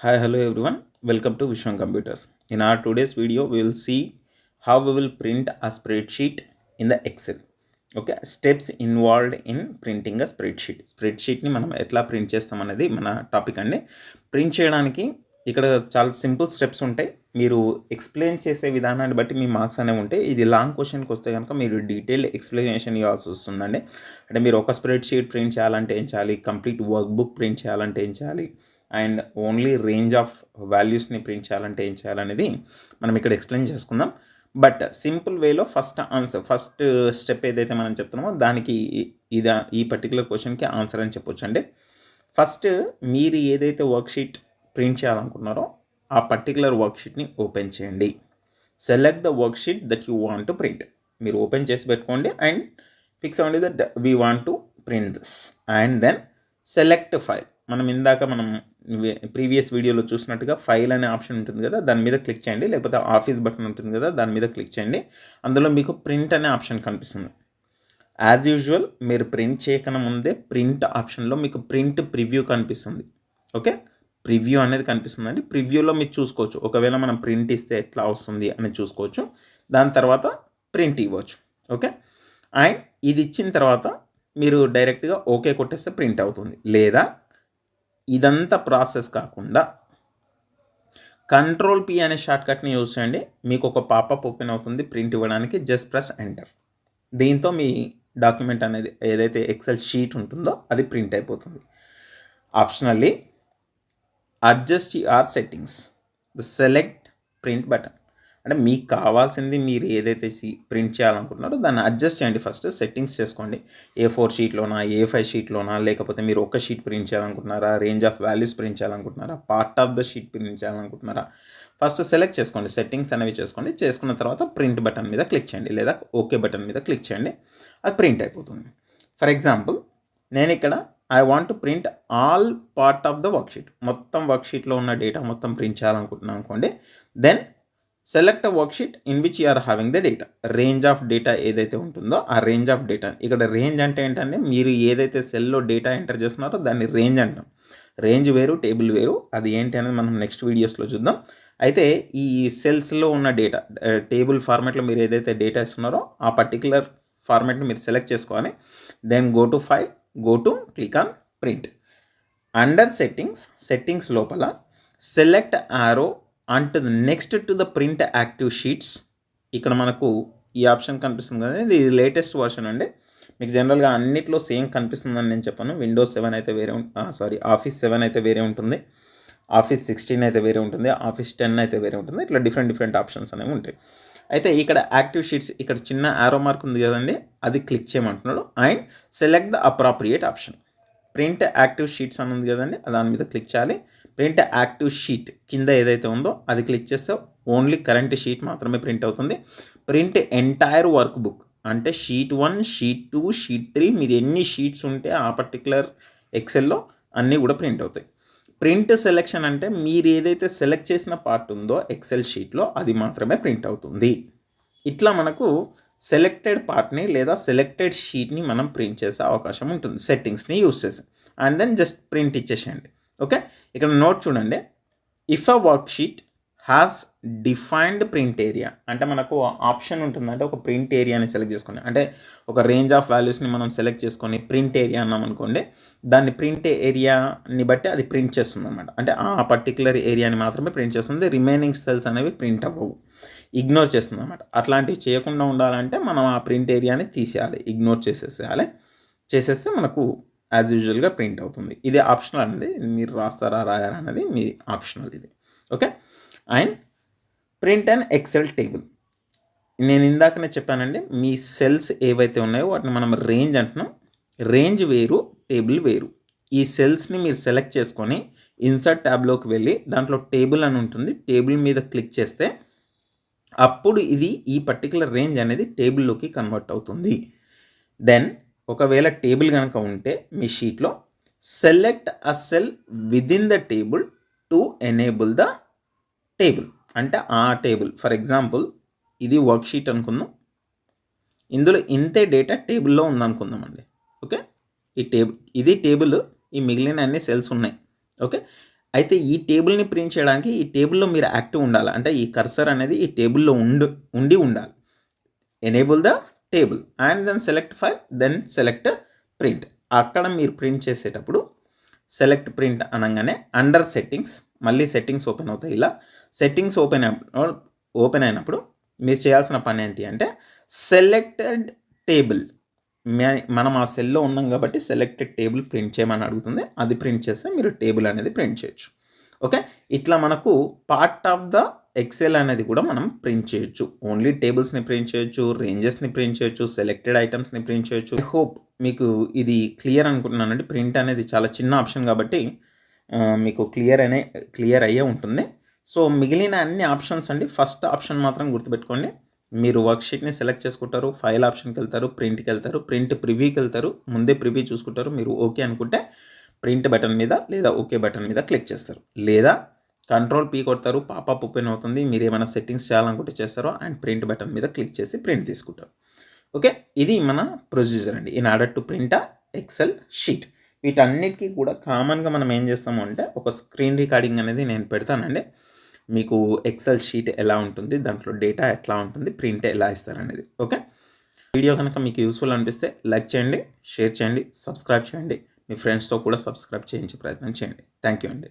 Hi, hello everyone. Welcome to Vishwan Computers. In our today's video, we will see how we will print a spreadsheet in the Excel. Okay, steps involved in printing a spreadsheet. Spreadsheet ని మనం ఎట్లా print చేస్తాం అనేది మన topic అండి. Print చేయడానికి ఇక్కడ చాలా సింపుల్ స్టెప్స్ ఉంటాయి. మీరు ఎక్స్ప్లెయిన్ చేసే విధానాన్ని బట్టి మీ మార్క్స్ అనేవి ఉంటాయి. ఇది లాంగ్ క్వశ్చన్కి వస్తే కనుక మీరు డీటెయిల్ ఎక్స్ప్లెనేషన్ ఇవ్వాల్సి వస్తుందండి. అంటే మీరు ఒక స్ప్రెడ్షీట్ ప్రింట్ చేయాలంటే ఏం చేయాలి, కంప్లీట్ వర్క్ బుక్ ప్రింట్ చేయాలంటే ఏం చేయాలి, అండ్ ఓన్లీ రేంజ్ ఆఫ్ వాల్యూస్ని ప్రింట్ చేయాలంటే ఏం చేయాలనేది మనం ఇక్కడ ఎక్స్ప్లెయిన్ చేసుకుందాం. బట్ సింపుల్ వేలో ఫస్ట్ స్టెప్ ఏదైతే మనం చెప్తున్నామో దానికి ఈ పర్టికులర్ క్వశ్చన్కి ఆన్సర్ అని చెప్పొచ్చు అండి. ఫస్ట్ మీరు ఏదైతే వర్క్షీట్ ప్రింట్ చేయాలనుకున్నారో ఆ పర్టికులర్ వర్క్షీట్ని ఓపెన్ చేయండి. Select the worksheet that you want to print. మీరు ఓపెన్ చేసి పెట్టుకోండి అండ్ ఫిక్స్ అవ్వండి that we want to print this and then select file. మనం ప్రీవియస్ వీడియోలో చూసినట్టుగా ఫైల్ అనే ఆప్షన్ ఉంటుంది కదా, దాని మీద క్లిక్ చేయండి. లేకపోతే ఆఫీస్ బటన్ ఉంటుంది కదా, దాని మీద క్లిక్ చేయండి. అందులో మీకు ప్రింట్ అనే ఆప్షన్ కనిపిస్తుంది. యాజ్ యూజువల్ మీరు ప్రింట్ చేయకన్నా ముందే ప్రింట్ ఆప్షన్లో మీకు ప్రింట్ ప్రివ్యూ కనిపిస్తుంది. ఓకే, ప్రివ్యూ అనేది కనిపిస్తుందండి. ప్రివ్యూలో మీరు చూసుకోవచ్చు. ఒకవేళ మనం ప్రింట్ ఇస్తే ఎట్లా వస్తుంది అని చూసుకోవచ్చు. దాని తర్వాత ప్రింట్ ఇవ్వచ్చు. ఓకే, అండ్ ఇది ఇచ్చిన తర్వాత మీరు డైరెక్ట్గా ఓకే కొట్టేస్తే ప్రింట్ అవుతుంది. లేదా ఇదంతా ప్రాసెస్ కాకుండా కంట్రోల్ P అనే షార్ట్కట్ని యూజ్ చేయండి. మీకు ఒక పాపప్ ఓపెన్ అవుతుంది ప్రింట్ ఇవ్వడానికి. Just press enter. దీంతో మీ డాక్యుమెంట్ అనేది ఏదైతే ఎక్సెల్ షీట్ ఉంటుందో అది ప్రింట్ అయిపోతుంది. Optionally adjust your settings, the select print button. అంటే మీకు కావాల్సింది మీరు ఏదైతే ప్రింట్ చేయాలనుకుంటున్నారో దాన్ని అడ్జస్ట్ చేయండి. ఫస్ట్ సెట్టింగ్స్ చేసుకోండి. A4 షీట్లోనా, A5 షీట్లోనా, లేకపోతే మీరు ఒక షీట్ ప్రింట్ చేయాలనుకుంటున్నారా, రేంజ్ ఆఫ్ వాల్యూస్ ప్రింట్ చేయాలనుకుంటున్నారా, part of the sheet print చేయాలనుకుంటున్నారా, ఫస్ట్ సెలెక్ట్ చేసుకోండి. సెట్టింగ్స్ అనేవి చేసుకోండి. చేసుకున్న తర్వాత ప్రింట్ బటన్ మీద క్లిక్ చేయండి లేదా ఓకే బటన్ మీద క్లిక్ చేయండి. అది ప్రింట్ అయిపోతుంది. ఫర్ ఎగ్జాంపుల్ నేను ఇక్కడ I want to print all part of the worksheet, మొత్తం వర్క్షీట్లో ఉన్న డేటా మొత్తం ప్రింట్ చేయాలనుకుంటున్నాను అనుకోండి. Then select a worksheet in which you are having the data. Range of data ఏదైతే ఉంటుందో ఆ రేంజ్ ఆఫ్ డేటా. ఇక్కడ రేంజ్ అంటే ఏంటంటే మీరు ఏదైతే సెల్లో డేటా ఎంటర్ చేస్తున్నారో దాన్ని రేంజ్ అంటాం. రేంజ్ వేరు, టేబుల్ వేరు. అది ఏంటి అనేది మనం నెక్స్ట్ వీడియోస్లో చూద్దాం. అయితే ఈ సెల్స్లో ఉన్న డేటా టేబుల్ ఫార్మాట్లో మీరు ఏదైతే డేటా ఇస్తున్నారో ఆ పర్టికులర్ ఫార్మాట్ని మీరు సెలెక్ట్ చేసుకోవాలి. Then go to file, go to click on print. Under settings లోపల select arrow and next to the print active sheets. ఇక్కడ మనకు ఈ ఆప్షన్ కనిపిస్తుంది కదా, ఇది లేటెస్ట్ వర్షన్ అండి. మీకు జనరల్గా అన్నిట్లో సేమ్ కనిపిస్తుందని నేను చెప్పాను. విండోస్ 7 అయితే వేరే ఆఫీస్ 7 అయితే వేరే ఉంటుంది, ఆఫీస్ 16 అయితే వేరే ఉంటుంది, ఆఫీస్ 10 అయితే వేరే ఉంటుంది. ఇట్లా డిఫరెంట్ ఆప్షన్స్ అనేవి ఉంటాయి. అయితే ఇక్కడ యాక్టివ్ షీట్స్ ఇక్కడ చిన్న ఆరో మార్క్ ఉంది కదండి, అది క్లిక్ చేయమంటున్నాడు. And select the appropriate option. Print active sheets అని ఉంది కదండి, దాని మీద క్లిక్ చేయాలి. ప్రింట్ యాక్టివ్ షీట్ కింద ఏదైతే ఉందో అది క్లిక్ చేస్తే ఓన్లీ కరెంట్ షీట్ మాత్రమే ప్రింట్ అవుతుంది. ప్రింట్ ఎంటైర్ వర్క్ బుక్ అంటే షీట్ 1, షీట్ 2, షీట్ 3 మీరు ఎన్ని షీట్స్ ఉంటే ఆ పర్టికులర్ ఎక్సెల్లో అన్నీ కూడా ప్రింట్ అవుతాయి. ప్రింట్ సెలెక్షన్ అంటే మీరు ఏదైతే సెలెక్ట్ చేసిన పార్ట్ ఉందో ఎక్సెల్ షీట్లో అది మాత్రమే ప్రింట్ అవుతుంది. ఇట్లా మనకు సెలెక్టెడ్ పార్ట్ని లేదా సెలెక్టెడ్ షీట్ని మనం ప్రింట్ చేసే అవకాశం ఉంటుంది సెట్టింగ్స్ని యూస్ చేసి. అండ్ దెన్ జస్ట్ ప్రింట్ ఇచ్చేసేయండి. ఓకే, ఇక్కడ నోట్ చూడండి. If a work sheet has defined print area అంటే మనకు ఆప్షన్ ఉంటుందంటే ఒక ప్రింట్ ఏరియాని సెలెక్ట్ చేసుకొని, అంటే ఒక రేంజ్ ఆఫ్ వాల్యూస్ని మనం సెలెక్ట్ చేసుకొని ప్రింట్ ఏరియా అన్నాం అనుకోండి. దాన్ని ప్రింట్ ఏరియాని బట్టి అది ప్రింట్ చేస్తుంది అనమాట. అంటే ఆ పర్టికులర్ ఏరియాని మాత్రమే ప్రింట్ చేస్తుంది. రిమైనింగ్ సెల్స్ అనేవి ప్రింట్ అవ్వవు, ఇగ్నోర్ చేస్తుంది అనమాట. అట్లాంటివి చేయకుండా ఉండాలంటే మనం ఆ ప్రింట్ ఏరియాని తీసేయాలి, ఇగ్నోర్ చేసేస్తే మనకు యాజ్ యూజువల్గా ప్రింట్ అవుతుంది. ఇది ఆప్షనల్ అనేది, మీరు రాయారా అనేది మీ ఆప్షనల్ ఇది. Okay, and print and Excel table. నేను ఇందాకనే చెప్పానండి, మీ సెల్స్ ఏవైతే ఉన్నాయో వాటిని మనం రేంజ్ అంటున్నాం. రేంజ్ వేరు, టేబుల్ వేరు. ఈ సెల్స్ని మీరు సెలెక్ట్ చేసుకొని ఇన్సర్ట్ ట్యాబ్లోకి వెళ్ళి దాంట్లో టేబుల్ అని ఉంటుంది, టేబుల్ మీద క్లిక్ చేస్తే అప్పుడు ఇది ఈ పర్టికులర్ రేంజ్ అనేది టేబుల్లోకి కన్వర్ట్ అవుతుంది. దెన్ ఒకవేళ టేబుల్ కనుక ఉంటే మీ షీట్లో select a cell within the table to enable the table. అంటే ఆ టేబుల్, ఫర్ ఎగ్జాంపుల్ ఇది వర్క్ షీట్ అనుకుందాం, ఇందులో ఇంతే డేటా టేబుల్లో ఉందనుకుందామండి. ఓకే, ఇది టేబుల్, ఈ మిగిలిన అన్ని సెల్స్ ఉన్నాయి. ఓకే, అయితే ఈ టేబుల్ని ప్రింట్ చేయడానికి ఈ టేబుల్లో మీరు యాక్టివ్ ఉండాలి. అంటే ఈ కర్సర్ అనేది ఈ టేబుల్లో ఉండి ఉండాలి. Enable the table and then select file, then select print. అక్కడ మీరు ప్రింట్ చేసేటప్పుడు సెలెక్ట్ ప్రింట్ అనగానే అండర్ సెట్టింగ్స్, మళ్ళీ సెట్టింగ్స్ ఓపెన్ అవుతాయి. ఇలా సెట్టింగ్స్ ఓపెన్ అయినప్పుడు మీరు చేయాల్సిన పని ఏంటి అంటే సెలెక్టెడ్ టేబుల్. మనం ఆ సెల్లో ఉన్నాం కాబట్టి సెలెక్టెడ్ టేబుల్ ప్రింట్ చేయమని అడుగుతుంది. అది ప్రింట్ చేస్తే మీరు టేబుల్ అనేది ప్రింట్ చేయొచ్చు. ఓకే, ఇట్లా మనకు పార్ట్ ఆఫ్ ద ఎక్సెల్ అనేది కూడా మనం ప్రింట్ చేయొచ్చు. ఓన్లీ టేబుల్స్ని ప్రింట్ చేయొచ్చు, రేంజెస్ని ప్రింట్ చేయొచ్చు, సెలెక్టెడ్ ఐటమ్స్ని ప్రింట్ చేయొచ్చు. ఐ హోప్ మీకు ఇది క్లియర్ అనుకుంటున్నానండి. ప్రింట్ అనేది చాలా చిన్న ఆప్షన్ కాబట్టి మీకు క్లియర్ అయ్యే ఉంటుంది. సో మిగిలిన అన్ని ఆప్షన్స్ అండి, ఫస్ట్ ఆప్షన్ మాత్రం గుర్తుపెట్టుకోండి. మీరు వర్క్షీట్ని సెలెక్ట్ చేసుకుంటారు, ఫైల్ ఆప్షన్కి వెళ్తారు, ప్రింట్కి వెళ్తారు, ప్రింట్ ప్రివ్యూకి వెళ్తారు, ముందే ప్రివ్యూ చూసుకుంటారు. మీరు ఓకే అనుకుంటే ప్రింట్ బటన్ మీద లేదా ఓకే బటన్ మీద క్లిక్ చేస్తారు, లేదా Ctrl+P కొడతారు, పాపప్ ఓపెన్ అవుతుంది. మీరు ఏమైనా సెట్టింగ్స్ చేయాలనుకుంటే చేస్తారో అండ్ ప్రింట్ బటన్ మీద క్లిక్ చేసి ప్రింట్ తీసుకుంటారు. ఓకే, ఇది మన ప్రొసీజర్ అండి in order to print a Excel sheet. వీటన్నిటికీ కూడా కామన్గా మనం ఏం చేస్తాము అంటే ఒక స్క్రీన్ రికార్డింగ్ అనేది నేను పెడతానండి. మీకు ఎక్సెల్ షీట్ ఎలా ఉంటుంది, దాంట్లో డేటా ఎట్లా ఉంటుంది, ప్రింట్ ఎలా ఇస్తారనేది. ఓకే, వీడియో కనుక మీకు యూస్ఫుల్ అనిపిస్తే లైక్ చేయండి, షేర్ చేయండి, సబ్స్క్రైబ్ చేయండి. మీ ఫ్రెండ్స్తో కూడా సబ్స్క్రైబ్ చేయించే ప్రయత్నం చేయండి. థ్యాంక్ యూ అండి.